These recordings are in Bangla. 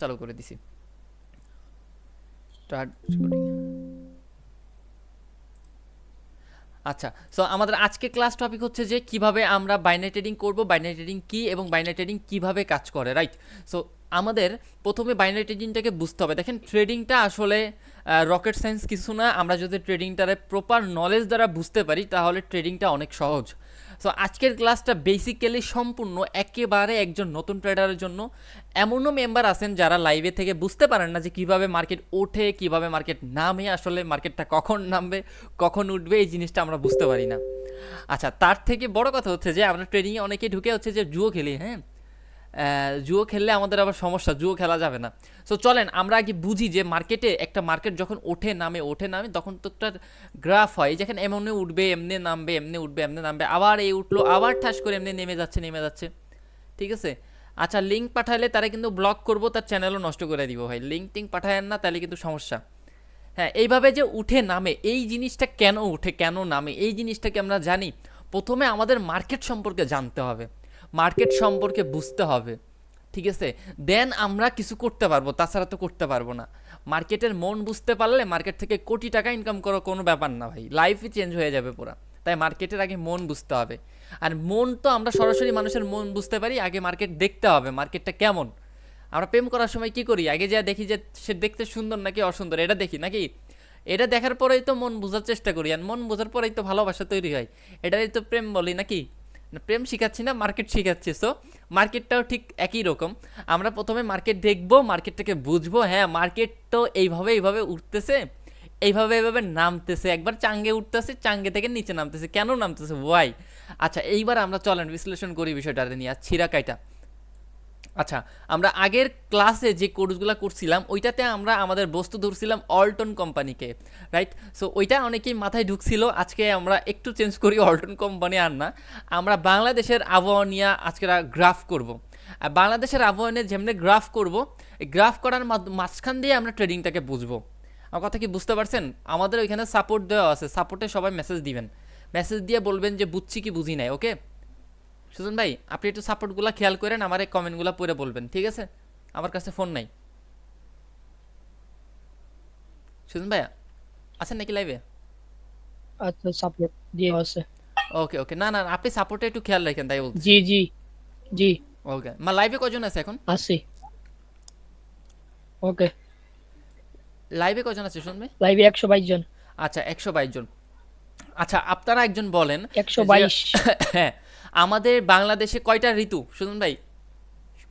চালু করে দিছি। স্টার্ট করি। আচ্ছা, সো আমাদের আজকে ক্লাস টপিক হচ্ছে যে কিভাবে আমরা বাইনারি ট্রেডিং করব, বাইনারি ট্রেডিং কি এবং বাইনারি ট্রেডিং কিভাবে কাজ করে, রাইট? সো আমাদের প্রথমে বাইনারি ট্রেডিংটাকে বুঝতে হবে। দেখেন, ট্রেডিংটা আসলে রকেট সায়েন্স কিছু না। আমরা যদি ট্রেডিংটারে প্রপার নলেজ দ্বারা বুঝতে পারি তাহলে ট্রেডিংটা অনেক সহজ। সো আজকের ক্লাসটা বেসিক্যালি সম্পূর্ণ একেবারে একজন নতুন ট্রেডারের জন্য। এমনও মেম্বার আছেন যারা লাইভে থেকে বুঝতে পারেন না যে কিভাবে মার্কেট ওঠে, কিভাবে মার্কেট নামে, আসলে মার্কেটটা কখন নামবে কখন উঠবে এই জিনিসটা আমরা বুঝতে পারি না। আচ্ছা, তার থেকে বড় কথা হচ্ছে যে আমরা ট্রেডিংয়ে অনেকে ঢুকে হচ্ছে যে জুয়ো খেলি। হ্যাঁ, জুয়ো খেললে আমাদের আবার সমস্যা, জুয়ো খেলা যাবে না। সো চলেন আমরা আগে বুঝি যে মার্কেটে একটা মার্কেট যখন ওঠে নামে তখন তো একটা গ্রাফ হয়, যেখানে এমনি উঠবে এমনি নামবে, এমনি উঠবে এমনি নামবে, আবার এই উঠলো আবার ঠাস করে এমনি নেমে যাচ্ছে। ঠিক আছে। আচ্ছা, লিঙ্ক পাঠালে তারা কিন্তু ব্লক করবো, তার চ্যানেলও নষ্ট করে দিব ভাই। লিঙ্ক টিঙ্ক পাঠায়েন না, তাহলে কিন্তু সমস্যা। হ্যাঁ, এইভাবে যে উঠে নামে, এই জিনিসটা কেন উঠে কেন নামে এই জিনিসটাকে আমরা জানি। প্রথমে আমাদের মার্কেট সম্পর্কে জানতে হবে, মার্কেট সম্পর্কে বুঝতে হবে। ঠিক আছে, দেন আমরা কিছু করতে পারবো, তাছাড়া তো করতে পারবো না। মার্কেটের মন বুঝতে পারলে মার্কেট থেকে কোটি টাকা ইনকাম করা কোনো ব্যাপার না ভাই, লাইফই চেঞ্জ হয়ে যাবে পুরো। তাই মার্কেটের আগে মন বুঝতে হবে। আর মন তো আমরা সরাসরি মানুষের মন বুঝতে পারি, আগে মার্কেট দেখতে হবে মার্কেটটা কেমন। আমরা প্রেম করার সময় কি করি, আগে যা দেখি যে সে দেখতে সুন্দর নাকি অসুন্দর, এটা দেখি নাকি? এটা দেখার পরেই তো মন বোঝার চেষ্টা করি, আর মন বোঝার পরেই তো ভালোবাসা তৈরি হয়। এটাই তো প্রেম বলি নাকি? প্রেম শিখাচ্ছি না, মার্কেট শিখাচ্ছি। সো মার্কেটটাও ঠিক একই রকম। আমরা প্রথমে মার্কেট দেখবো, মার্কেটটাকে বুঝবো। হ্যাঁ, মার্কেট তো এইভাবে উঠতেছে, এইভাবে নামতেছে, একবার চাঙ্গে উঠতেছে, চাঙ্গে থেকে নিচে নামতেছে, কেন নামতেছে, ওয়াই? আচ্ছা, এইবার আমরা চলেন বিশ্লেষণ করি বিষয়টা নিয়ে। ছিঁড়া কাইটা। আচ্ছা, আমরা আগের ক্লাসে যে কোর্সগুলো করছিলাম ওইটাতে আমরা আমাদের বস্তু ধরছিলাম অল্টন কোম্পানিকে, রাইট? সো ওইটা অনেকেই মাথায় ঢুকছিল। আজকে আমরা একটু চেঞ্জ করি, অল্টন কোম্পানি আর না, আমরা বাংলাদেশের আবহাওয়া নিয়ে আজকে গ্রাফ করব। আর বাংলাদেশের আবহাওয়া নিয়ে যেমনি গ্রাফ করব, এই গ্রাফ করার মাঝখান দিয়ে আমরা ট্রেডিংটাকে বুঝবো। আমার কথা কি বুঝতে পারছেন? আমাদের ওইখানে সাপোর্ট দেওয়া আছে, সাপোর্টে সবাই মেসেজ দিবেন, মেসেজ দিয়ে বলবেন যে বুঝছি কি বুঝি নাই। ওকে সুজন ভাই, আপনি একটু সাপোর্টগুলো খেয়াল করেন, আমার এই কমেন্টগুলো পড়ে বলবেন, ঠিক আছে? আমার কাছে ফোন নাই। সুজন ভাইয়া আছেন নাকি লাইভে? আচ্ছা, সাপোর্ট দিয়ে আছে। ওকে ওকে, না না, আপনি সাপোর্টে একটু খেয়াল রাখেন তাই বলতেছি। জি জি জি, ওকে, মা লাইভে কজন আছে এখন? আছি। ওকে, লাইভে কজন আছে সুজন ভাই? লাইভে 122 জন। আচ্ছা, 122 জন। আচ্ছা, আপনারা একজন বলেন যে 122। হ্যাঁ, আমাদের বাংলাদেশে কয়টা ঋতু সুজন ভাই?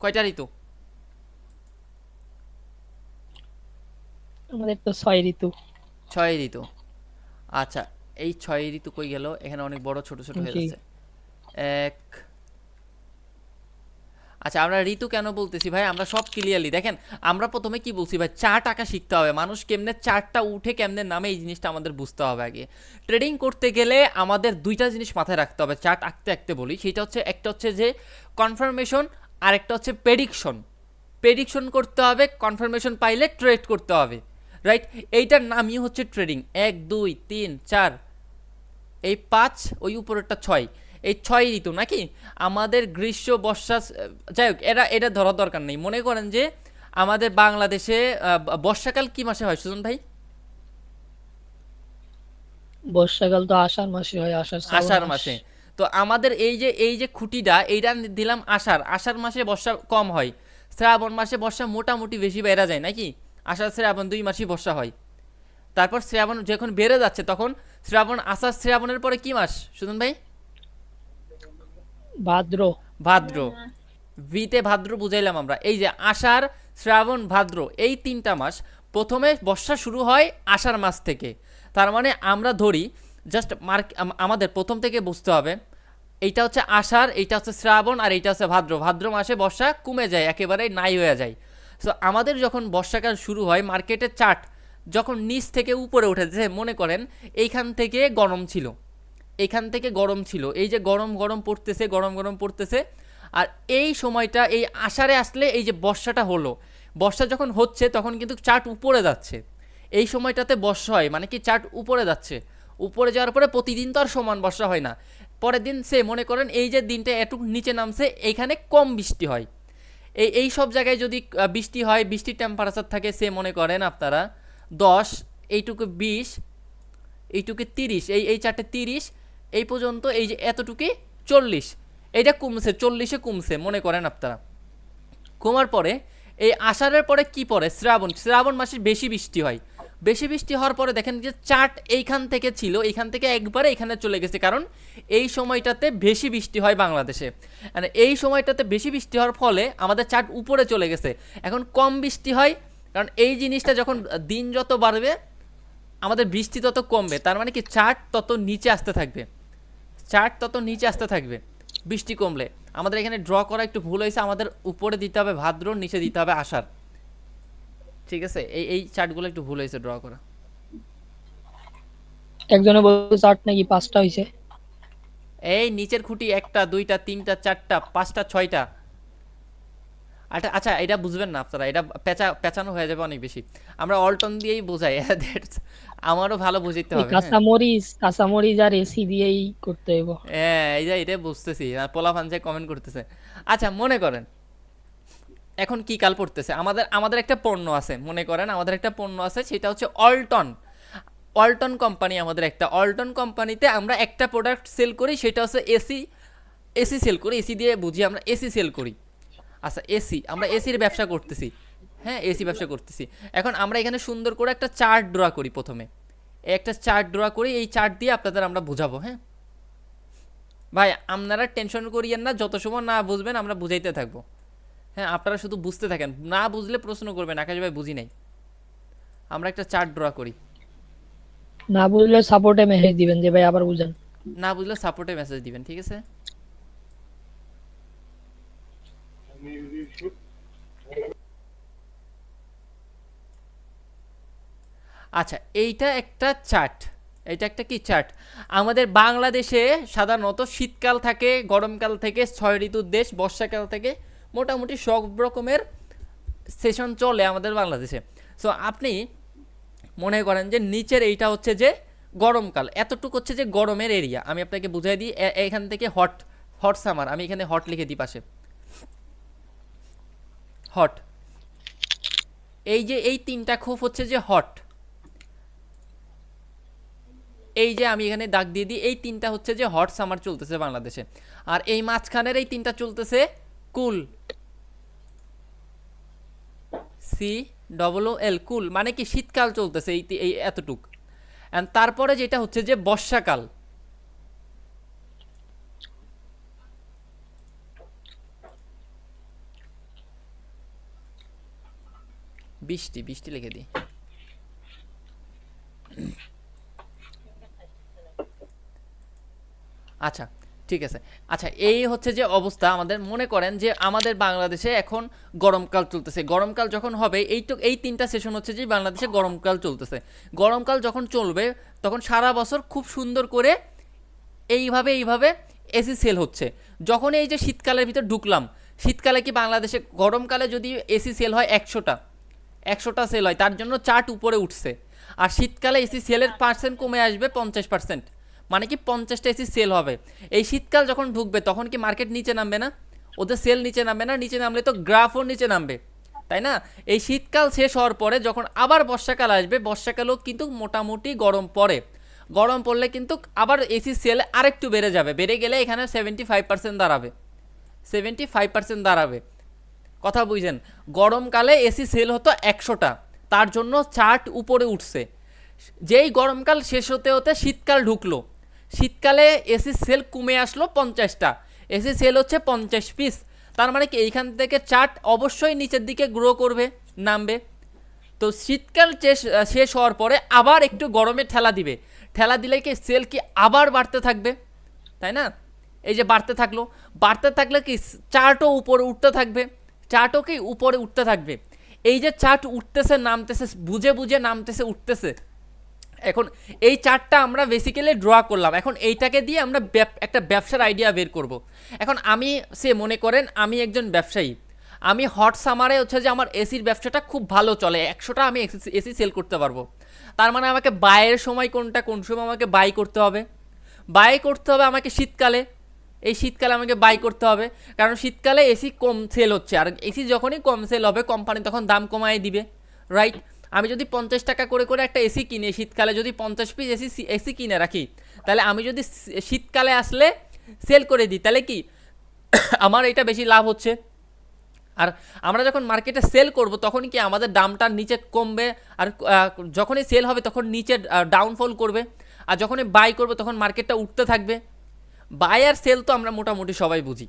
কয়টা ঋতু? আমাদের তো 6 ঋতু। 6 ঋতু। আচ্ছা, এই 6 ঋতু কই গেল? এখানে অনেক বড় ছোট ছোট হয়ে জি, যাচ্ছে। এক, আচ্ছা, আমরা ঋতু কেন বলতেছি ভাই, আমরা সব ক্লিয়ারলি দেখেন। আমরা প্রথমে কি বলছি ভাই, চার্ট আঁকা শিখতে হবে। মানুষ কেমনে চার্টটা উঠে কেমনে নামে এই জিনিসটা আমাদের বুঝতে হবে আগে। ট্রেডিং করতে গেলে আমাদের দুইটা জিনিস মাথায় রাখতে হবে, চার্ট আঁকতে আঁকতে বলি। সেটা হচ্ছে, একটা হচ্ছে যে কনফার্মেশন, আর একটা হচ্ছে প্রেডিকশন। প্রেডিকশন করতে হবে, কনফার্মেশন পাইলে ট্রেড করতে হবে, রাইট? এইটার নামই হচ্ছে ট্রেডিং। 1 2 3 4, এই 5, ওই উপরেরটা 6, এই 6 ঋতু নাকি? আমাদের গ্রীষ্ম বর্ষা, যাই হোক, এটা ধরার দরকার নেই। মনে করেন যে আমাদের বাংলাদেশে বর্ষাকাল কি মাসে হয় সুজন ভাই? বর্ষাকাল তো আষাঢ় মাসে হয়, আষাঢ় শ্রাবণ আষাঢ় মাস। মাসে। তো আমাদের এই যে খুঁটিটা, এইটা দিলাম আষাঢ়। আষাঢ় মাসে বর্ষা কম হয়, শ্রাবণ মাসে বর্ষা মোটামুটি বেশি বেড়া যায় নাকি? আষাঢ় শ্রাবণ 2 মাসই বর্ষা হয়। তারপর শ্রাবণ যখন বেড়ে যাচ্ছে তখন শ্রাবণ, আষাঢ় শ্রাবণের পরে কি মাস সুজন ভাই? ভাদ্র। ভাদ্র। ভিতে ভাদ্র বুঝাইলাম আমরা। এই যে আষাঢ় শ্রাবণ ভাদ্র, এই 3টা মাস। প্রথমে বর্ষা শুরু হয় আষাঢ় মাস থেকে। তার মানে আমরা ধরি, জাস্ট আমাদের প্রথম থেকে বুঝতে হবে, এইটা হচ্ছে আষাঢ়, এইটা হচ্ছে শ্রাবণ, আর এইটা হচ্ছে ভাদ্র। ভাদ্র মাসে বর্ষা কমে যায়, একেবারে নাই হয়ে যায়। সো আমাদের যখন বর্ষাকাল শুরু হয়, মার্কেটের চার্ট যখন নিচ থেকে উপরে উঠেছে, মনে করেন এইখান থেকে গরম ছিল, এখান থেকে গরম ছিল, এই যে গরম গরম পড়তেছে, গরম গরম পড়তেছে। আর এই সময়টা, এই আষাঢ়ে আসলে এই যে বর্ষাটা হলো, বর্ষা যখন হচ্ছে তখন কিন্তু চার্ট উপরে যাচ্ছে। এই সময়টাতে বর্ষা হয়, মানে কি চার্ট উপরে যাচ্ছে। উপরে যাওয়ার পরে প্রতিদিন তো আর সমান বর্ষা হয় না। পরের দিন সে মনে করেন এই যে দিনটা এটুক নিচে নামছে, এইখানে কম বৃষ্টি হয়। এই সব জায়গায় যদি বৃষ্টি হয়, বৃষ্টির টেম্পারেচার থাকে সে মনে করেন আপনারা 10, এইটুকু 20, এইটুকু 30, এই চারটে 30, এই পর্যন্ত এই যে এতটুকু 40, এইটা কমছে, 40-এ কমছে মনে করেন আপনারা। কমার পরে এই আষাঢ়ের পরে কি পড়ে? শ্রাবণ মাসে বেশি বৃষ্টি হয়। বেশি বৃষ্টি হওয়ার পরে দেখেন যে চার্ট এইখান থেকে ছিল, এইখান থেকে একবারে এখানে চলে গেছে, কারণ এই সময়টাতে বেশি বৃষ্টি হয় বাংলাদেশে। মানে এই সময়টাতে বেশি বৃষ্টি হওয়ার ফলে আমাদের চার্ট উপরে চলে গেছে। এখন কম বৃষ্টি হয়, কারণ এই জিনিসটা যখন দিন যত বাড়বে আমাদের বৃষ্টি তত কমবে, তার মানে কি চার্ট তত নিচে আসতে থাকবে, চার্ট তত নিচে আসতে থাকবে বৃষ্টি কমলে। আমাদের এখানে ড্র করা একটু ভুল হয়েছে, আমাদের উপরে দিতে হবে ভাদ্র, নিচে দিতে হবে আষাঢ়, ঠিক আছে? এই চার্টগুলো একটু ভুল হয়েছে ড্র করা। একজনে বলছে চার্ট নাকি 5টা হইছে। এই নিচের খুঁটি 1টা 2টা 3টা 4টা 5টা 6টা। আচ্ছা আচ্ছা, এটা বুঝবেন না আপনারা, এটা পেঁচানো হয়ে যাবে অনেক বেশি। আমরা অল্টন দিয়েই বোঝাই, আমারও ভালো বুঝতে হবে। কাঁচামরিচ আর এসি দিয়েই করতে হইব। হ্যাঁ, এটা বুঝতেছি, পোলা ফান যে কমেন্ট করতেছে। আচ্ছা মনে করেন এখন কি কাল পড়তেছে, আমাদের একটা পণ্য আছে, মনে করেন আমাদের একটা পণ্য আছে, সেটা হচ্ছে অল্টন কোম্পানি। আমাদের একটা অল্টন কোম্পানিতে আমরা একটা প্রোডাক্ট সেল করি, সেটা হচ্ছে এসি সেল করি, এসি দিয়ে বুঝি আমরা এসি সেল করি। আচ্ছা আমরা এসির ব্যবসা করতেছি, হ্যাঁ এসি ব্যবসা করতেছি। এখন আমরা এখানে সুন্দর করে একটা চার্ট ড্র করি, প্রথমে একটা চার্ট ড্র করি, এই চার্ট দিয়ে আপনাদের আমরা বুঝাবো। হ্যাঁ ভাই, আপনারা টেনশন করিয়েন না, যত সময় না বুঝবেন আমরা বুঝাইতে থাকবো। হ্যাঁ আপনারা শুধু বুঝতে থাকেন, না বুঝলে প্রশ্ন করবেন, আকাশ ভাই বুঝি নাই। আমরা একটা চার্ট ড্র করি, না বুঝলে সাপোর্টে মেসেজ দিবেন যে ভাই আবার বুঝান। না বুঝলে সাপোর্টে মেসেজ দিবেন, ঠিক আছে? আচ্ছা এইটা একটা চার্ট, এটা একটা কি চার্ট? আমাদের বাংলাদেশে সাধারণত শীতকাল থাকে, গরমকাল থেকে, 6 ঋতুর দেশ, বর্ষাকাল থেকে মোটামুটি সব রকমের সেশন চলে আমাদের বাংলাদেশে। সো আপনি মনে করেন যে নিচের এইটা হচ্ছে যে গরমকাল, এতটুকু হচ্ছে যে গরমের এরিয়া। আমি আপনাকে বুঝাই দিই, এখান থেকে হট সামার, আমি এখানে হট লিখে দিই পাশে, হট। এই যে এই 3টা খোপ হচ্ছে যে হট, এই যে আমি এখানে দাগ দিয়ে দিই, এই 3টা হচ্ছে যে হট সামার চলতেছে বাংলাদেশে। আর এই মাঝখানের এই 3টা চলতেছে কুল, COOL, কুল মানে কি শীতকাল চলতেছে, এই এতটুক। এন্ড তারপরে যেটা হচ্ছে যে বর্ষাকাল, বৃষ্টি লিখে দিই। আচ্ছা ঠিক আছে। আচ্ছা এই হচ্ছে যে অবস্থা আমাদের। মনে করেন যে আমাদের বাংলাদেশে এখন গরমকাল চলতেছে, গরমকাল যখন হবে এই 3টা সেশন হচ্ছে যে বাংলাদেশে গরমকাল চলতেছে। গরমকাল যখন চলবে তখন সারা বছর খুব সুন্দর করে এইভাবে এসি সেল হচ্ছে। যখন এই যে শীতকালের ভিতর ঢুকলাম, শীতকালে কি বাংলাদেশে, গরমকালে যদি এসি সেল হয় 100টা সেল হয়, তার জন্য চার্ট উপরে উঠছে। আর শীতকালে এসি সেলের পার্সেন্ট কমে আসবে 50%, মানে কি 50টা এসি সেল হবে। এই শীতকাল যখন ঢুকবে তখন কি মার্কেট নিচে নামবে না? ওদের সেল নিচে নামবে না? নিচে নামলে তো গ্রাফও নিচে নামবে, তাই না? এই শীতকাল শেষ হওয়ার পরে যখন আবার বর্ষাকাল আসবে, বর্ষাকালেও কিন্তু মোটামুটি গরম পড়ে। গরম পড়লে কিন্তু আবার এসি সেল আরেকটু বেড়ে যাবে, বেড়ে গেলে এখানে 75% দাঁড়াবে, 75% দাঁড়াবে। কথা বুঝছেন? গরমকালে এসি সেল হতো 100টা, তার জন্য চার্ট উপরে উঠছে। যেই গরমকাল শেষ হতে হতে শীতকাল ঢুকলো, শীতকালে এসি সেল কমে আসলো 50টা, এসি সেল হচ্ছে 50 পিস। তার মানে কি এইখান থেকে চার্ট অবশ্যই নিচের দিকে গ্রো করবে, নামবে। তো শীতকাল শেষ হওয়ার পরে আবার একটু গরমে ঠেলা দিবে, ঠেলা দিলে কি সেল কি আবার বাড়তে থাকবে, তাই না? এই যে বাড়তে থাকলে কি চার্টও উপরে উঠতে থাকবে, চার্টও কি উপরে উঠতে থাকবে। এই যে চার্ট উঠতেছে নামতেছে, বুঝে বুঝে নামতেছে উঠতেছে। এখন এই চার্টটা আমরা বেসিক্যালি ড্র করলাম, এখন এইটাকে দিয়ে আমরা একটা ব্যবসার আইডিয়া বের করব। এখন মনে করেন আমি একজন ব্যবসায়ী, আমি হট সামারে হচ্ছে যে আমার এসির ব্যবসাটা খুব ভালো চলে, 100টা আমি এসি সেল করতে পারবো। তার মানে আমাকে বায়ের সময় কোনটা, কোন সময় আমাকে বাই করতে হবে আমাকে শীতকালে, এই শীতকালে আমাকে বাই করতে হবে, কারণ শীতকালে এসি কম সেল হচ্ছে, আর এসি যখনই কম সেল হবে কোম্পানি তখন দাম কমায় দিবে, রাইট? আমি যদি 50 টাকা করে করে একটা এসি কিনে শীতকালে যদি 50 পিস এসি কিনে রাখি, তাহলে আমি যদি শীতকালে আসলে সেল করে দিই তাহলে কি আমার এটা বেশি লাভ হচ্ছে। আর আমরা যখন মার্কেটে সেল করব তখন কি আমাদের দামটা নিচে কমবে, আর যখনই সেল হবে তখন নিচে ডাউনফল করবে, আর যখনই বাই করবে তখন মার্কেটটা উঠতে থাকবে। বাই আর সেল তো আমরা মোটামুটি সবাই বুঝি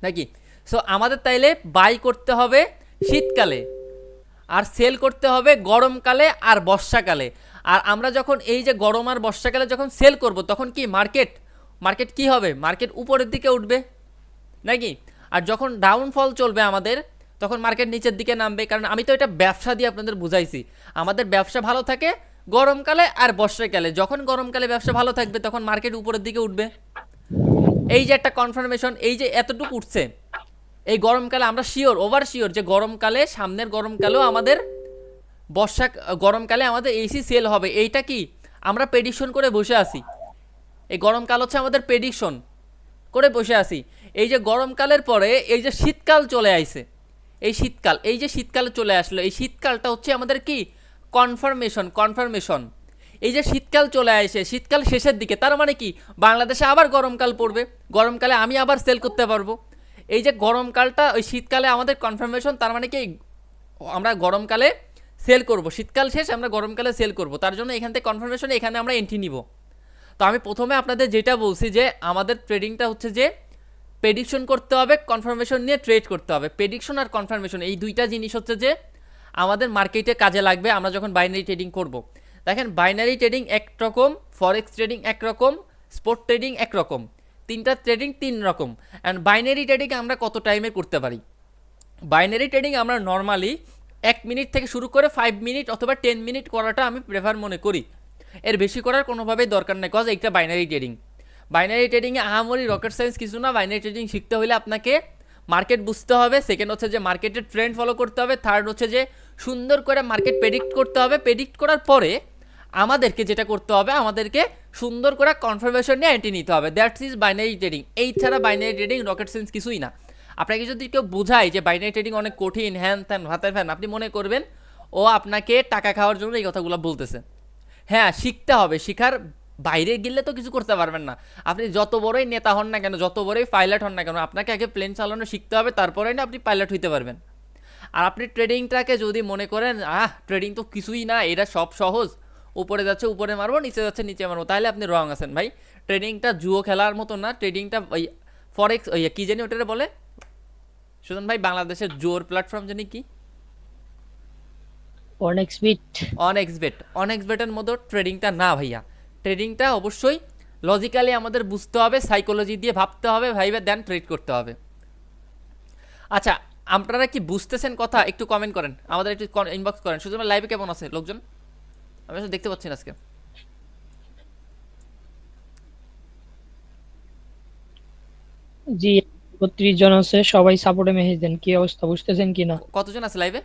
নাকি? সো আমাদের তাইলে বাই করতে হবে শীতকালে, আর সেল করতে হবে গরমকালে আর বর্ষাকালে। আর আমরা যখন এই যে গরম আর বর্ষাকালে যখন সেল করব তখন কি মার্কেট কি হবে? মার্কেট উপরের দিকে উঠবে নাকি? আর যখন ডাউনফল চলবে আমাদের তখন মার্কেট নিচের দিকে নামবে। কারণ আমি তো এটা ব্যবসা দিয়ে আপনাদের বুঝাইছি, আমাদের ব্যবসা ভালো থাকে গরমকালে আর বর্ষাকালে। যখন গরমকালে ব্যবসা ভালো থাকবে তখন মার্কেট উপরের দিকে উঠবে। এই যে একটা কনফার্মেশন, এই যে এতটুকু উঠছে, এই গরমকালে আমরা ওভার শিওর যে গরমকালে, সামনের গরমকালেও আমাদের গরমকালে আমাদের এসি সেল হবে। এইটা কি আমরা প্রেডিকশন করে বসে আছি, এই গরমকাল হচ্ছে আমাদের প্রেডিকশন করে বসে আছি। এই যে গরমকালের পরে এই যে শীতকাল চলে আইছে, এই যে শীতকাল চলে আসলো, এই শীতকালটা হচ্ছে আমাদের কি কনফার্মেশন। এই যে শীতকাল চলে আসে, শীতকাল শেষের দিকে, তার মানে কি বাংলাদেশে আবার গরমকাল পড়বে, গরমকালে আমি আবার সেল করতে পারবো। এই যে গরমকালটা ওই শীতকালে আমাদের কনফার্মেশন, তার মানে কি আমরা গরমকালে সেল করব, শীতকাল শেষ আমরা গরমকালে সেল করব, তার জন্য এখান থেকে কনফার্মেশন এখানে আমরা এন্ট্রি নিব। তো আমি প্রথমে আপনাদের যেটা বলছি যে আমাদের ট্রেডিংটা হচ্ছে যে প্রেডিকশন করতে হবে, কনফার্মেশন নিয়ে ট্রেড করতে হবে। প্রেডিকশন আর কনফার্মেশন এই দুইটা জিনিস হচ্ছে যে আমাদের মার্কেটে কাজে লাগবে আমরা যখন বাইনারি ট্রেডিং করব। দেখেন বাইনারি ট্রেডিং একরকম, ফরেক্স ট্রেডিং একরকম, স্পট ট্রেডিং একরকম, তিনটা ট্রেডিং তিন রকম। অ্যান্ড বাইনারি ট্রেডিং আমরা কত টাইমে করতে পারি? বাইনারি ট্রেডিং আমরা নর্মালি 1 মিনিট থেকে শুরু করে 5 মিনিট অথবা 10 মিনিট করাটা আমি প্রেফার মনে করি, এর বেশি করার কোনোভাবেই দরকার নেই, কজ এইটা বাইনারি ট্রেডিংয়ে আহামরি রকেট সায়েন্স কিছু না। বাইনারি ট্রেডিং শিখতে হলে আপনাকে মার্কেট বুঝতে হবে, সেকেন্ড হচ্ছে যে মার্কেটের ট্রেন্ড ফলো করতে হবে, থার্ড হচ্ছে যে সুন্দর করে মার্কেট প্রেডিক্ট করতে হবে। প্রেডিক্ট করার পরে আমাদেরকে যেটা করতে হবে, আমাদেরকে সুন্দর করে কনফার্মেশন নিয়ে এন্ট্রি নিতে হবে। That's is binary trading. এই ছাড়া বাইনারি ট্রেডিং রকেট সায়েন্স কিছুই না। আপনাকে যদি কেউ বোঝায় যে বাইনারি ট্রেডিং অনেক কঠিন, হ্যান ত্যান ভাতের ফ্যান, আপনি মনে করবেন ও আপনাকে টাকা খাওয়ার জন্য এই কথাগুলো বলতেছে। হ্যাঁ, শিখতে হবে, শিখার বাইরে গেলে তো কিছু করতে পারবেন না। আপনি যত বড়ই নেতা হন না কেন, যত বড়ই পাইলট হন না কেন, আপনাকে আগে প্লেন চালানো শিখতে হবে, তারপরে না আপনি পাইলট হইতে পারবেন। আর আপনি ট্রেডিংটাকে যদি মনে করেন ট্রেডিং তো কিছুই না, এটা সব সহজ, উপরে যাচ্ছে উপরে মারবো, নিচে যাচ্ছে নিচে মারবো, তাহলে আপনি রং আছেন ভাই। ট্রেডিংটা জুয়ো খেলার মতো না, ট্রেডিংটা ওই ফরেক্স ওই কী জানি ওটারে বলে সুজন ভাই, বাংলাদেশের জোর প্ল্যাটফর্ম জানি কি, অনেক্সবেটের মতো ট্রেডিংটা না ভাইয়া। ট্রেডিংটা অবশ্যই লজিক্যালি আমাদের বুঝতে হবে, সাইকোলজি দিয়ে ভাবতে হবে, ভাইবা দেন ট্রেড করতে হবে। আচ্ছা, আপনারা কি বুঝতেছেন কথা? একটু কমেন্ট করেন, আমাদের একটু ইনবক্স করেন। সুজন লাইভে কেমন আছে লোকজন? আমি আসলে দেখতে পাচ্ছি না আজকে। জি ৩১ জন আছে, সবাই সাপোর্টে মেসেজ দেন। কি অবস্থা, বুঝতেছেন কিনা? কতজন আছে লাইভে?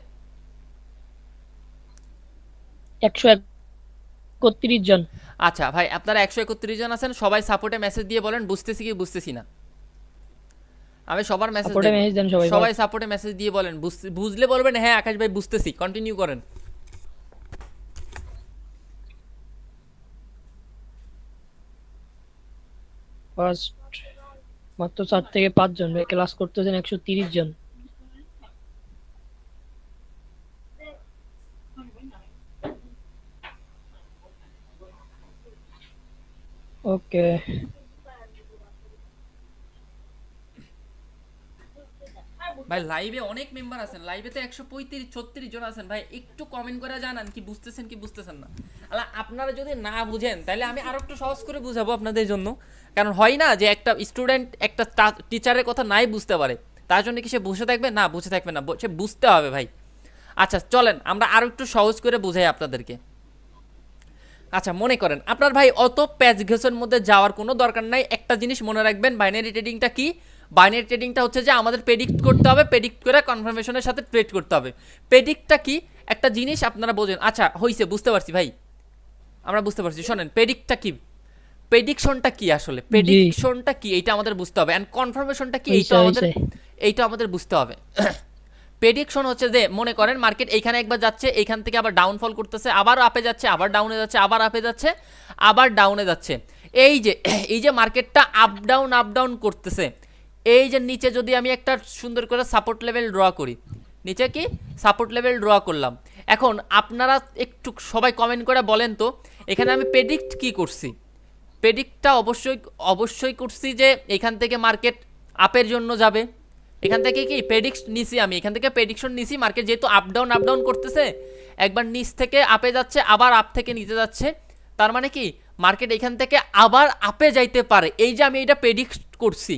131 জন। আচ্ছা ভাই, আপনারা 131 জন আছেন, সবাই সাপোর্টে মেসেজ দিয়ে বলেন বুঝতেছি কি বুঝতেছি না। আমি সবার মেসেজ দেন, সবাই সাপোর্টে মেসেজ দিয়ে বলেন বুঝলে বলবেন হ্যাঁ আকাশ ভাই বুঝতেছি, কন্টিনিউ করেন। ফার্স্ট মাত্র 4 থেকে 5 জন ভাই ক্লাস করতেছেন, 130 জন। ওকে, ভাই লাইভে অনেক মেম্বার আছেন, লাইভে তো 135-36 জন আছেন ভাই, একটু কমেন্ট করে জানান কি বুঝতেছেন কি বুঝতেছেন না। আলা আপনারা যদি না বুঝেন তাহলে আমি আরো একটু সহজ করে বুঝাবো আপনাদের জন্য। কারণ হয় না যে একটা স্টুডেন্ট একটা টিচারের কথা নাই বুঝতে পারে, তার জন্য কি সে বসে থাকবে? না, বসে থাকবে না, সে বুঝতে হবে ভাই। আচ্ছা চলেন আমরা আরো একটু সহজ করে বুঝাই আপনাদেরকে। আচ্ছা মনে করেন আপনার ভাই অত প্যাচ ঘেসের মধ্যে যাওয়ার কোনো দরকার নাই, একটা জিনিস মনে রাখবেন, বাইনারি ট্রেডিংটা কি? বাইনারি ট্রেডিংটা হচ্ছে যে আমাদের প্রেডিক্ট করতে হবে, প্রেডিক্ট করে কনফার্মেশনের সাথে ট্রেড করতে হবে। প্রেডিক্টটা কি? একটা জিনিস আপনারা বোঝেন। আচ্ছা হইছে, বুঝতে পারছি ভাই, আমরা বুঝতে পারছি। শোনেন প্রেডিক্টটা কি? প্রেডিকশনটা কি আসলে, জি প্রেডিকশনটা কি এইটা আমাদের বুঝতে হবে, অ্যান্ড কনফার্মেশনটা কি হইছে হইছে। এইটা আমাদের বুঝতে হবে। প্রেডিকশন হচ্ছে যে মনে করেন মার্কেট এইখানে একবার যাচ্ছে, এইখান থেকে আবার ডাউনফল করতেছে, আবার আপে যাচ্ছে, আবার ডাউনে যাচ্ছে, আবার আপে যাচ্ছে, আবার ডাউনে যাচ্ছে। এই যে এই যে মার্কেটটা আপ ডাউন করতেছে, এই যে নিচে যদি আমি একটা সুন্দর করে সাপোর্ট লেভেল ড্র করি, নিচে কি সাপোর্ট লেভেল ড্র করলাম। এখন আপনারা একটু সবাই কমেন্ট করে বলেন তো, এখানে আমি প্রেডিক্ট কি করছি? প্রেডিক্টটা অবশ্যই করছি যে এখান থেকে মার্কেট আপের জন্য যাবে। এখান থেকে কি প্রেডিক্ট নিছি, আমি এখান থেকে প্রেডিকশন নিছি মার্কেট যেহেতু আপ ডাউন করতেছে, একবার নিচ থেকে আপে যাচ্ছে, আবার আপ থেকে নিচে যাচ্ছে, তার মানে কি মার্কেট এখান থেকে আবার আপে যাইতে পারে। এই যে আমি এটা প্রেডিক্ট করছি,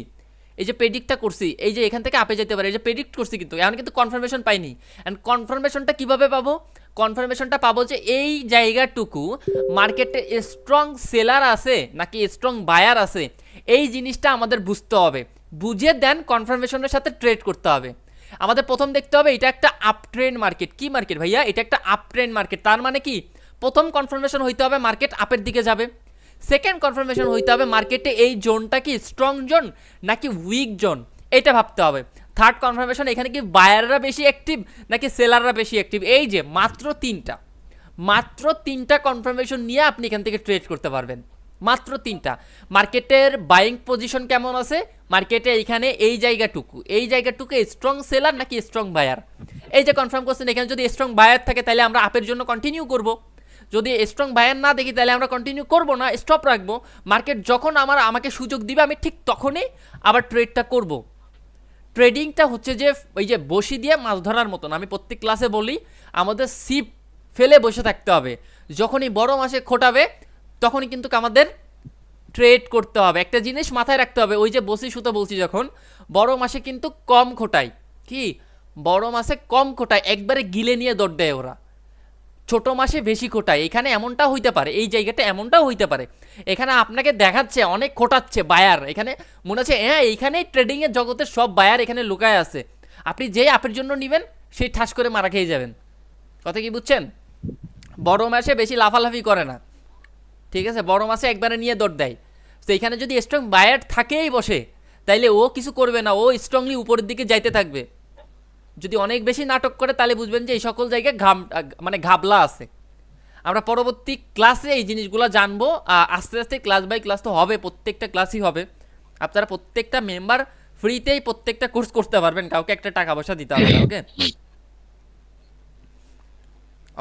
এই যে প্রেডিক্টটা করছি, এই যে এখান থেকে আপে যেতে পারে, এই যে প্রেডিক্ট করছি, কিন্তু এখন কিন্তু কনফার্মেশন পাইনি। অ্যান্ড কনফার্মেশনটা কিভাবে পাবো? কনফার্মেশনটা পাবো যে এই জায়গাটুকু মার্কেটে স্ট্রং সেলার আছে নাকি স্ট্রং বায়ার আছে, এই জিনিসটা আমাদের বুঝতে হবে। বুঝে দেন কনফার্মেশনের সাথে ট্রেড করতে হবে। আমাদের প্রথম দেখতে হবে এটা একটা আপ ট্রেন্ড মার্কেট। কি মার্কেট ভাইয়া? এটা একটা আপ ট্রেন্ড মার্কেট। তার মানে কি প্রথম কনফার্মেশন হইতে হবে মার্কেট আপের দিকে যাবে। সেকেন্ড কনফার্মেশন হইতে হবে মার্কেটে এই জোনটা কি স্ট্রং জোন নাকি উইক জোন, এটা ভাবতে হবে। থার্ড কনফার্মেশন এখানে কি বায়াররা বেশি অ্যাক্টিভ নাকি সেলাররা বেশি অ্যাক্টিভ। এই যে মাত্র তিনটা কনফার্মেশন নিয়ে আপনি এখান থেকে ট্রেড করতে পারবেন, মাত্র তিনটা। মার্কেটের বাইং পজিশন কেমন আছে, মার্কেটে এইখানে এই জায়গাটুকু স্ট্রং সেলার নাকি স্ট্রং বায়ার, এই যে কনফার্ম করছেন। এখানে যদি স্ট্রং বায়ার থাকে তাহলে আমরা আপের জন্য কন্টিনিউ করব, যদি স্ট্রং বায়ার না দেখি তাহলে আমরা কন্টিনিউ করব না, স্টপ রাখবো। মার্কেট যখন আমাকে সুযোগ দিবে আমি ঠিক তখনই আবার ট্রেডটা করব। ট্রেডিংটা হচ্ছে যে ওই যে বসি দিয়ে মাছ ধরার মতন। আমি প্রত্যেক ক্লাসে বলি আমাদের সিপ ফেলে বসে থাকতে হবে, যখনই বড় মাসে খোটাবে তখনই কিন্তু আমাদের ট্রেড করতে হবে। একটা জিনিস মাথায় রাখতে হবে, ওই যে বসি সুতো বলছি, যখন বড় মাসে কিন্তু কম খোটায়, কি বড় মাসে কম খোটায়, একবারে গিলে নিয়ে দৌড় দেয় ওরা। ছোট মাসে বেশি খোটায়, এখানে এমনটাও হইতে পারে, এই জায়গাটা এমনটাও হইতে পারে। এখানে আপনাকে দেখাচ্ছে অনেক খোটাচ্ছে বায়ার, এখানে মনে হচ্ছে হ্যাঁ এইখানে ট্রেডিংয়ের জগতের সব বায়ার এখানে লুকায় আছে। আপনি যেই আপের জন্য নেবেন সেই ঠাস করে মারা খেয়ে যাবেন। কথা কি বুঝছেন? বড় মাসে বেশি লাফালাফি করে না, ঠিক আছে? বড় মাসে একবারে নিয়ে দৌড় দেয়। তো এখানে যদি স্ট্রং বায়ার থাকেই বসে, তাইলে ও কিছু করবে না, ও স্ট্রংলি উপরের দিকে যাইতে থাকবে। যদি অনেক বেশি নাটক করে তাহলে বুঝবেন যে এই সকল জায়গায় ঘাবলা আছে। আমরা পরবর্তী ক্লাসে এই জিনিসগুলো জানবো, আস্তে আস্তে ক্লাস বাই ক্লাস তো হবে, প্রত্যেকটা ক্লাসই হবে। আপনারা প্রত্যেকটা মেম্বার ফ্রিতেই প্রত্যেকটা কোর্স করতে পারবেন, কাউকে একটা টাকা পয়সা দিতে হবে না। ওকে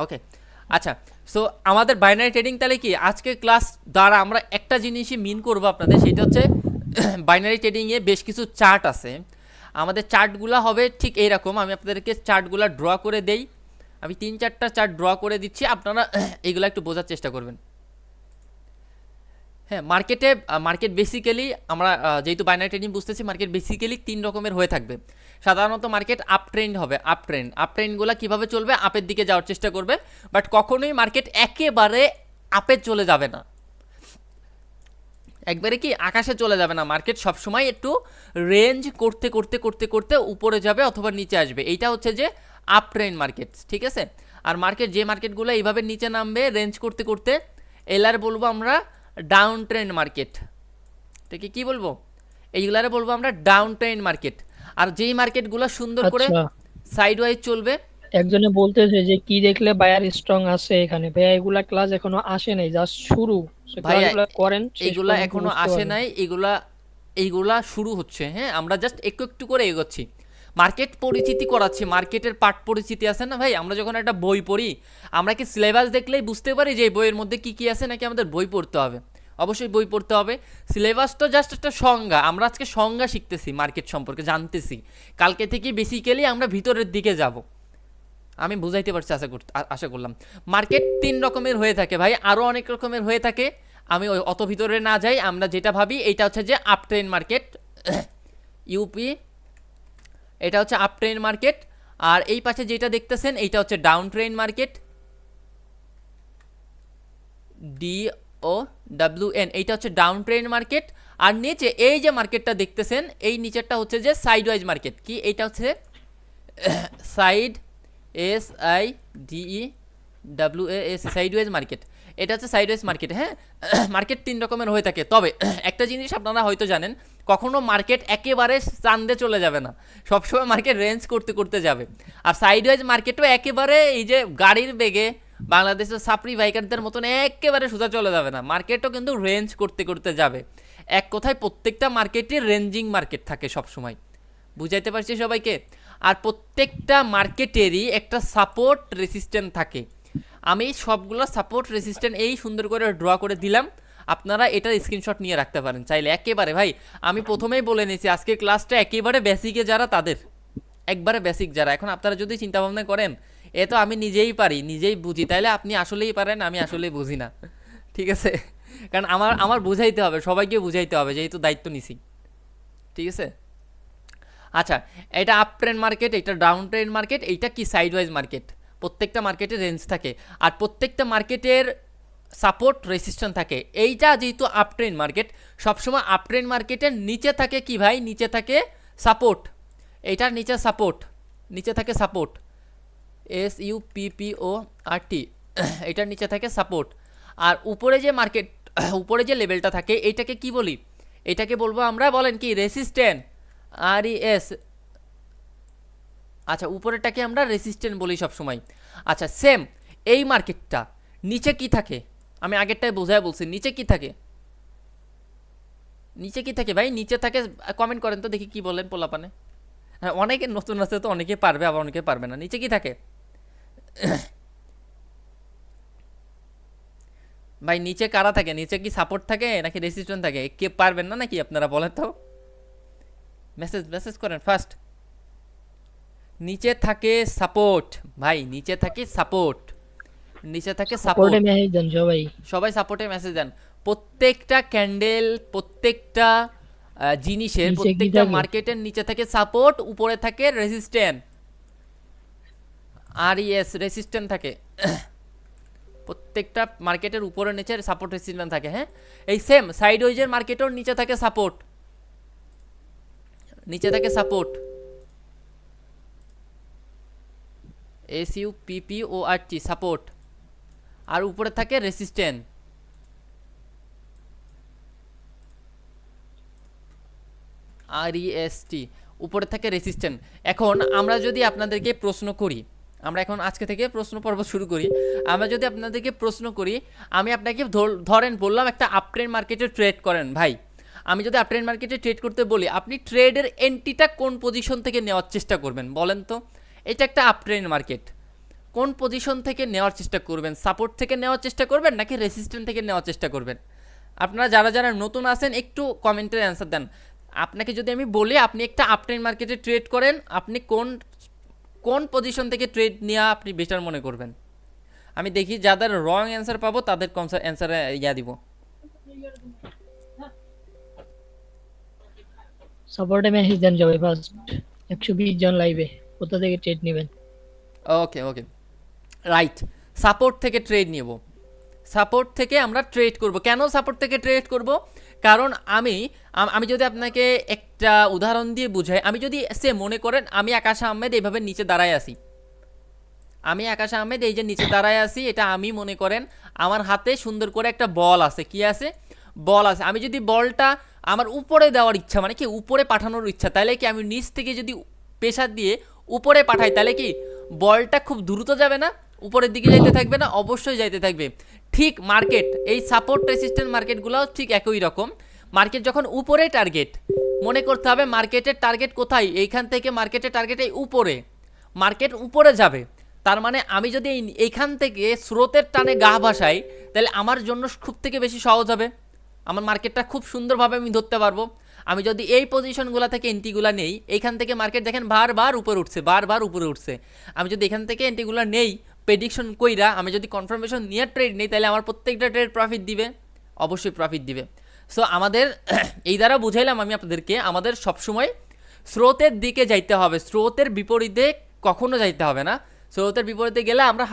ওকে আচ্ছা, সো আমাদের বাইনারি ট্রেডিং তাহলে কি আজকে ক্লাস দ্বারা আমরা একটা জিনিসই মিন করবো আপনাদের, সেটা হচ্ছে বাইনারি ট্রেডিংয়ে বেশ কিছু চার্ট আছে। আমাদের চার্টগুলো হবে ঠিক এইরকম, আমি আপনাদেরকে চার্টগুলো ড্র করে দেই। আমি 3-4টা চার্ট ড্র করে দিচ্ছি, আপনারা এইগুলো একটু বোঝার চেষ্টা করবেন। হ্যাঁ, মার্কেট বেসিক্যালি আমরা যেহেতু বাইনারি ট্রেডিং বুঝতেছি, মার্কেট বেসিক্যালি 3 রকমের হয়ে থাকবে। সাধারণত মার্কেট আপ ট্রেন্ড হবে, আপ ট্রেন্ডগুলো কীভাবে চলবে, আপের দিকে যাওয়ার চেষ্টা করবে, বাট কখনোই মার্কেট একেবারে আপে চলে যাবে না, একবারে কি আকাশে চলে যাবে না। মার্কেট সবসময় একটু রেঞ্জ করতে করতে করতে করতে উপরে যাবে অথবা নিচে আসবে, এইটা হচ্ছে যে আপ ট্রেন্ড মার্কেট, ঠিক আছে? আর মার্কেট যে মার্কেটগুলো এইভাবে নিচে নামবে রেঞ্জ করতে করতে, এলার বলবো আমরা ডাউন ট্রেন্ড মার্কেট। ঠিক কি বলবো? এইগুলারে বলবো আমরা ডাউন ট্রেন্ড মার্কেট। আর যেই মার্কেটগুলো সুন্দর করে আচ্ছা, সাইড ওয়াইজ চলবে, একজনে বলতেছে যে কি দেখলে বায়ার স্ট্রং আছে এখানে। ভাইয়া এগুলা ক্লাস এখনো আসে নাই, জাস্ট শুরু। ভাইয়া ক্লাসগুলো করেন, শেষ এইগুলা পর্যন্ত এখনো বুঝতে আসে পারবেন। নাই, এইগুলা শুরু হচ্ছে। হ্যাঁ, আমরা জাস্ট একটু একটু করে এগোচ্ছি, মার্কেট পরিচিতি করাচ্ছি। মার্কেটের পাঠ পরিচিতি আছে না ভাই, আমরা যখন একটা বই পড়ি আমরা কি সিলেবাস দেখলেই বুঝতে পারি যে এই বইয়ের মধ্যে কি কি আছে, নাকি আমাদের বই পড়তে হবে? অবশ্যই বই পড়তে হবে। সিলেবাস তো জাস্ট একটা সংজ্ঞা, আমরা আজকে সংজ্ঞা শিখতেছি, মার্কেট সম্পর্কে জানতেছি। কালকে থেকে বেসিক্যালি আমরা ভিতরের দিকে যাব। আমি বুঝাইতে পারছি, আশা করলাম। মার্কেট 3 রকমের হয়ে থাকে ভাই, আরও অনেক রকমের হয়ে থাকে, আমি অত ভিতরে না যাই। আমরা যেটা ভাবি এইটা হচ্ছে যে আপ ট্রেন্ড মার্কেট, ইউপি, এটা হচ্ছে আপ ট্রেন্ড মার্কেট। আর এই পাশে যেটা দেখতেছেন এইটা হচ্ছে ডাউন ট্রেন্ড মার্কেট, DOWN, এইটা হচ্ছে ডাউন ট্রেন্ড মার্কেট। আর নিচে এই যে মার্কেটটা দেখতেছেন, এই নিচেরটা হচ্ছে যে সাইড ওয়াইজ মার্কেট। কি এইটা হচ্ছে side, SIDE WAS sideways market, এটা হচ্ছে সাইডওয়েজ মার্কেট। হ্যাঁ, মার্কেট 3 রকমের হয়ে থাকে, তবে একটা জিনিস আপনারা হয়তো জানেন, কখনো মার্কেট একেবারে চাঁদে চলে যাবে না, সবসময় মার্কেট রেঞ্জ করতে করতে যাবে। আর সাইডওয়েজ মার্কেটও একেবারে এই যে গাড়ির বেগে বাংলাদেশের সাপ্রি বাইকারদের মতন একেবারে সোজা চলে যাবে না, মার্কেটও কিন্তু রেঞ্জ করতে করতে যাবে। এক কথায় প্রত্যেকটা মার্কেটে রেঞ্জিং মার্কেট থাকে সবসময়, বুঝাইতে পারছি সবাইকে। আর প্রত্যেকটা মার্কেটেরই একটা সাপোর্ট রেসিস্ট্যান্ট থাকে। আমি সবগুলো সাপোর্ট রেসিস্ট্যান্ট এই সুন্দর করে ড্র করে দিলাম, আপনারা এটার স্ক্রিনশট নিয়ে রাখতে পারেন চাইলে। একেবারে ভাই আমি প্রথমেই বলে নিয়েছি আজকের ক্লাসটা একেবারে বেসিকে যারা তাদের, একবারে বেসিক যারা, এখন আপনারা যদি চিন্তা ভাবনা করেন এ তো আমি নিজেই পারি নিজেই বুঝি, তাইলে আপনি আসলেই পারেন, আমি আসলেই বুঝি না, ঠিক আছে? কারণ আমার আমার বুঝাইতে হবে, সবাইকে বুঝাইতে হবে, যেহেতু দায়িত্ব নিছি, ঠিক আছে? আচ্ছা, এটা আপ ট্রেন্ড মার্কেট, এটা ডাউন ট্রেন্ড মার্কেট, এইটা কি সাইডওয়াইজ মার্কেট। প্রত্যেকটা মার্কেটের রেঞ্জ থাকে আর প্রত্যেকটা মার্কেটের সাপোর্ট রেসিস্ট্যান্স থাকে। এইটা যেহেতু আপ ট্রেন্ড মার্কেট, সবসময় আপ ট্রেন্ড মার্কেটের নিচে থাকে কি ভাই, নিচে থাকে সাপোর্ট, এইটার নিচে সাপোর্ট, নিচে থাকে সাপোর্ট, SUPPORT, এটার নিচে থাকে সাপোর্ট। আর উপরে যে মার্কেট, উপরে যে লেভেলটা থাকে এইটাকে কি বলি, এটাকে বলবো আমরা, বলেন কি, রেসিস্ট্যান্ট, RES। আচ্ছা, উপরেরটাকে আমরা রেসিস্ট্যান্ট বলি সবসময়। আচ্ছা, সেম এই মার্কেটটা নিচে কি থাকে, আমি আগেরটায় বোঝায় বলছি, নিচে কি থাকে, নিচে কি থাকে ভাই, নিচে থাকে, কমেন্ট করেন তো দেখি কি বলেন পোলাপানে। হ্যাঁ, অনেকে নতুন আছে তো, অনেকে পারবে আবার অনেকে পারবে না। নিচে কি থাকে ভাই, নিচে কারা থাকে, নিচে কি সাপোর্ট থাকে নাকি রেসিস্ট্যান্ট থাকে, কে পারবেন না নাকি আপনারা বলেন তো, মেসেজ মেসেজ করেন ফার্স্ট। নিচে থাকে সাপোর্ট ভাই, নিচে থাকে সাপোর্ট, নিচে থাকে সাপোর্ট। সাপোর্টে মেসেজ দেন সবাই। সবাই সাপোর্টে মেসেজ দেন। প্রত্যেকটা ক্যান্ডেল, প্রত্যেকটা জিনিসের, নিচে কি প্রত্যেকটা থাকে? মার্কেটের নিচে থাকে সাপোর্ট, উপরে থাকে রেজিস্ট্যান্ট, RES রেজিস্ট্যান্ট থাকে। প্রত্যেকটা মার্কেটের উপরে নিচে সাপোর্ট রেজিস্ট্যান্ট থাকে। হ্যাঁ, এই সেম সাইডওয়েজের মার্কেটের নিচে থাকে সাপোর্ট, নিচে থাকে সাপোর্ট, SUPPORT সাপোর্ট, আর উপরে থাকে রেসিস্ট্যান্ট, REST, উপরে থাকে রেসিস্ট্যান্ট। এখন আমরা যদি আপনাদেরকে প্রশ্ন করি, আমরা এখন আজকে থেকে প্রশ্ন পর্ব শুরু করি, আমরা যদি আপনাদেরকে প্রশ্ন করি, আমি আপনাকে ধরেন বললাম একটা আপ ট্রেন্ড মার্কেটে ট্রেড করেন ভাই, আমি যদি আপ ট্রেন্ড মার্কেটে ট্রেড করতে বলি, আপনি ট্রেডের এন্ট্রিটা কোন পজিশন থেকে নেওয়ার চেষ্টা করবেন বলেন তো? এটা একটা আপ ট্রেন্ড মার্কেট, কোন পজিশন থেকে নেওয়ার চেষ্টা করবেন? সাপোর্ট থেকে নেওয়ার চেষ্টা করবেন নাকি রেসিস্ট্যান্ট থেকে নেওয়ার চেষ্টা করবেন? আপনারা যারা যারা নতুন আছেন একটু কমেন্টের অ্যান্সার দেন। আপনাকে যদি আমি বলি আপনি একটা আপ ট্রেন্ড মার্কেটে ট্রেড করেন, আপনি কোন কোন পজিশন থেকে ট্রেড নেওয়া আপনি বেটার মনে করবেন? আমি দেখি যাদের রং অ্যান্সার পাবো তাদের অ্যান্সারে ইয়া দিব। সাপোর্টে মেসেজ দেন সবাই ফার্স্ট। 120 জন লাইভে, কোথা থেকে ট্রেড নেবেন? ওকে ওকে, রাইট, সাপোর্ট থেকে ট্রেড নেব, সাপোর্ট থেকে আমরা ট্রেড করব। কেন সাপোর্ট থেকে ট্রেড করব? কারণ আমি যদি আপনাকে একটা উদাহরণ দিয়ে বুঝাই, আমি যদি সে মনে করেন আমি আকাশ আহমেদ এইভাবে নিচে দাঁড়ায় আছি, আমি আকাশ আহমেদ এই যে নিচে দাঁড়ায় আছি, এটা আমি মনে করেন আমার হাতে সুন্দর করে একটা বল আছে, কি আছে, বল আছে। আমি যদি বলটা আমার উপরে দেওয়ার ইচ্ছা, মানে কি উপরে পাঠানোর ইচ্ছা, তাহলে কি আমি নিচ থেকে যদি প্রেসার দিয়ে উপরে পাঠাই, তাহলে কি বলটা খুব দ্রুত যাবে না, উপরের দিকে যাইতে থাকবে না? অবশ্যই যাইতে থাকবে। ঠিক মার্কেট, এই সাপোর্ট রেসিস্ট্যান্ট মার্কেটগুলোও ঠিক একই রকম। মার্কেট যখন উপরে টার্গেট, মনে করতে হবে মার্কেটের টার্গেট কোথায়, এইখান থেকে মার্কেটের টার্গেট এই উপরে, মার্কেট উপরে যাবে, তার মানে আমি যদি এইখান থেকে স্রোতের টানে গা ভাসাই, তাহলে আমার জন্য খুব থেকে বেশি সহজ হবে, আমার মার্কেটটা খুব সুন্দরভাবে আমি ধরতে পারবো। আমি যদি এই পজিশনগুলো থেকে এন্ট্রিগুলো নেই, এইখান থেকে মার্কেট দেখেন বারবার উপরে উঠছে, বারবার উপরে উঠছে, আমি যদি এখান থেকে এন্ট্রিগুলো নেই প্রেডিকশন কইরা, আমি যদি কনফার্মেশন নিয়ে ট্রেড নেই, তাহলে আমার প্রত্যেকটা ট্রেড প্রফিট দিবে, অবশ্যই প্রফিট দিবে। সো আমাদের এই দ্বারা বুঝাইলাম আমি আপনাদেরকে, আমাদের সবসময় স্রোতের দিকে যাইতে হবে, স্রোতের বিপরীতে কখনো যাইতে হবে না। স্রোতের বিপরীতে গেলে আমরা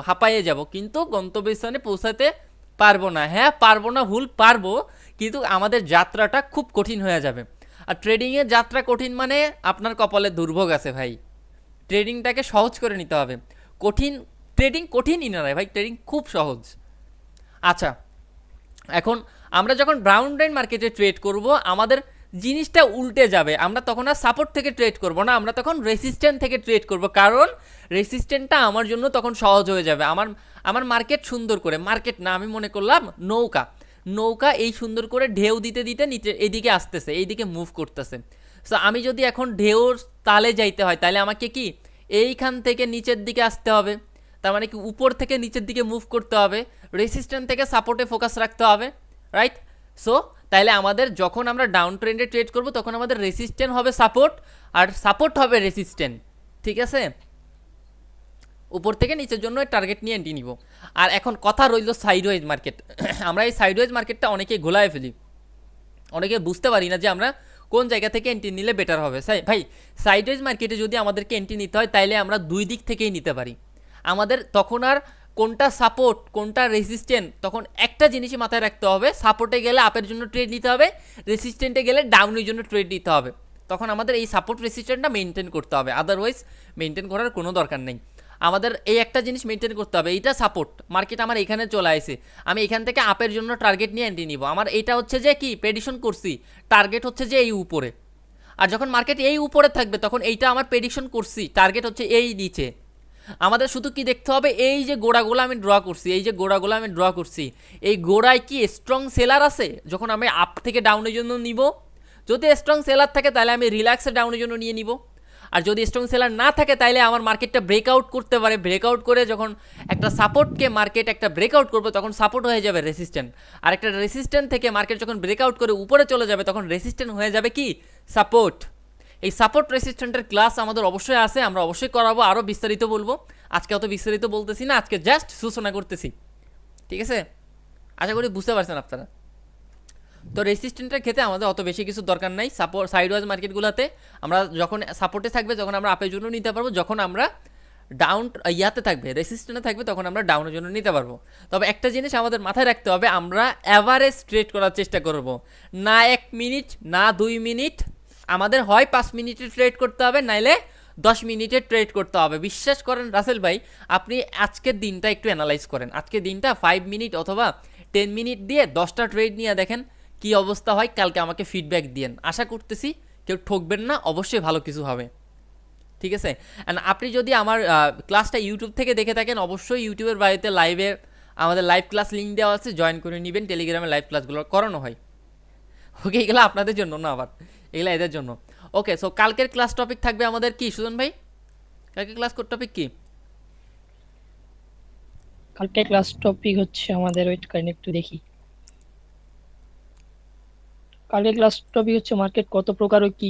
হাঁপাইয়ে যাব, কিন্তু গন্তব্যস্থানে পৌঁছাতে পারবো না। হ্যাঁ পারবো না, ভুল, পারবো, কিন্তু আমাদের যাত্রাটা খুব কঠিন হয়ে যাবে। আর ট্রেডিংয়ের যাত্রা কঠিন মানে আপনার কপালে দুর্ভোগ আছে ভাই, ট্রেডিংটাকে সহজ করে নিতে হবে। কঠিন ট্রেডিং কঠিনই না রে ভাই, ট্রেডিং খুব সহজ। আচ্ছা, এখন আমরা যখন ব্রাউন লাইন মার্কেটে ট্রেড করব, আমাদের জিনিসটা উল্টে যাবে। আমরা তখন আর সাপোর্ট থেকে ট্রেড করব না, আমরা তখন রেসিস্ট্যান্ট থেকে ট্রেড করব, কারণ রেসিস্ট্যান্টটা আমার জন্য তখন সহজ হয়ে যাবে। আমার আমার মার্কেট সুন্দর করে, মার্কেট না, আমি মনে করলাম নৌকা, নৌকা এই সুন্দর করে ঢেউ দিতে দিতে নিচে এইদিকে আসতেছে, এইদিকে মুভ করতেছে। সো আমি যদি এখন ঢেউর তালে যাইতে হয়, তাহলে আমাকে কি এইখান থেকে নিচের দিকে আসতে হবে, তার মানে কি উপর থেকে নিচের দিকে মুভ করতে হবে, রেসিস্ট্যান্ট থেকে সাপোর্টে ফোকাস রাখতে হবে, রাইট? সো তাহলে আমাদের যখন আমরা ডাউন ট্রেন্ডে ট্রেড করব, তখন আমাদের রেসিস্ট্যান্ট হবে সাপোর্ট, আর সাপোর্ট হবে রেসিস্ট্যান্ট, ঠিক আছে? উপর থেকে নিচের জন্য টার্গেট নিয়ে এন্ট্রি নিব। আর এখন কথা রইল সাইডওয়েজ মার্কেট। আমরা এই সাইডওয়েজ মার্কেটটা অনেকেই ঘোলায় ফেলি, অনেকে বুঝতে পারি না যে আমরা কোন জায়গা থেকে এন্ট্রি নিলে বেটার হবে। ভাই, সাইডওয়েজ মার্কেটে যদি আমাদেরকে এন্ট্রি নিতে হয়, তাইলে আমরা দুই দিক থেকেই নিতে পারি। আমাদের তখন আর কোনটা সাপোর্ট কোনটা রেসিস্ট্যান্ট, তখন একটা জিনিসই মাথায় রাখতে হবে, সাপোর্টে গেলে আপের জন্য ট্রেড নিতে হবে, রেসিস্ট্যান্টে গেলে ডাউনের জন্য ট্রেড নিতে হবে। তখন আমাদের এই সাপোর্ট রেসিস্ট্যান্টটা মেনটেন করতে হবে, আদারওয়াইজ মেনটেন করার কোনো দরকার নেই। আমাদের এই একটা জিনিস মেনটেন করতে হবে, এইটা সাপোর্ট মার্কেট আমার এখানে চলে আসে, আমি এখান থেকে আপের জন্য টার্গেট নিয়ে এন্ট্রি নিব। আমার এটা হচ্ছে যে কি প্রেডিকশন করছি, টার্গেট হচ্ছে যে এই উপরে। আর যখন মার্কেট এই উপরে থাকবে, তখন এইটা আমার প্রেডিকশন করছি, টার্গেট হচ্ছে এই নিচে। আমাদের শুধু কি দেখতে হবে, এই যে গোড়াগুলো আমি ড্র করছি, এই যে গোড়াগুলো আমি ড্র করছি, এই গোড়ায় কি স্ট্রং সেলার আছে, যখন আমি আপ থেকে ডাউনের জন্য নিব। যদি স্ট্রং সেলার থাকে, তাহলে আমি রিল্যাক্সে ডাউনের জন্য নিয়ে নিব। আর যদি স্ট্রং সেলার না থাকে, তাহলে আমার মার্কেটটা ব্রেকআউট করতে পারে, ব্রেকআউট করে যখন একটা সাপোর্টকে মার্কেট একটা ব্রেকআউট করবে, তখন সাপোর্ট হয়ে যাবে রেসিস্ট্যান্ট। আর একটা রেসিস্ট্যান্ট থেকে মার্কেট যখন ব্রেকআউট করে উপরে চলে যাবে, তখন রেসিস্ট্যান্ট হয়ে যাবে কি সাপোর্ট। এই সাপোর্ট রেসিস্ট্যান্টের ক্লাস আমাদের অবশ্যই আছে, আমরা অবশ্যই করাবো, আরও বিস্তারিত বলবো। আজকে অত বিস্তারিত বলতেছি না, আজকে জাস্ট সূচনা করতেছি, ঠিক আছে? আশা করি বুঝতে পারছেন আপনারা। তো রেসিস্ট্যান্টের ক্ষেত্রে আমাদের অত বেশি কিছু দরকার নাই। সাপোর্ট সাইডওয়াইজ মার্কেটগুলোতে আমরা যখন সাপোর্টে থাকবে, যখন আমরা আপের জন্য নিতে পারবো, যখন আমরা ডাউন ইয়াতে থাকবে রেসিস্ট্যান্টে থাকবে, তখন আমরা ডাউনের জন্য নিতে পারবো। তবে একটা জিনিস আমাদের মাথায় রাখতে হবে, আমরা অ্যাভারেজ ট্রেড করার চেষ্টা করব, না 1 মিনিট না 2 মিনিট, আমাদের হয় 5 মিনিটে ট্রেড করতে হবে, নাইলে 10 মিনিটে ট্রেড করতে হবে। বিশ্বাস করেন রাসেল ভাই, আপনি আজকের দিনটা একটু অ্যানালাইজ করেন, আজকের দিনটা 5 মিনিট অথবা 10 মিনিট দিয়ে 10টা ট্রেড নিয়ে দেখেন কি অবস্থা হয়। কালকে আমাকে ফিডব্যাক দিয়েন, আশা করতেছি কেউ ঠকবেন না, অবশ্যই ভালো কিছু হবে, ঠিক আছে? অ্যান্ড আপনি যদি আমার ক্লাসটা ইউটিউব থেকে দেখে থাকেন, অবশ্যই ইউটিউবের বাড়িতে লাইভে আমাদের লাইভ ক্লাস লিঙ্ক দেওয়া আছে, জয়েন করে নেবেন। টেলিগ্রামে লাইভ ক্লাসগুলো করানো হয়। ওকে, এগুলো আপনাদের জন্য না, আবার এগুলো এদের জন্য। ওকে, সো কালকের ক্লাস টপিক থাকবে আমাদের কি সুজন ভাই? কালকে ক্লাস টপিক কি? কালকে ক্লাস টপিক হচ্ছে আমাদের, ওয়েট করেন একটু দেখি। কালকে ক্লাস টপিক হচ্ছে মার্কেট কত প্রকার ও কি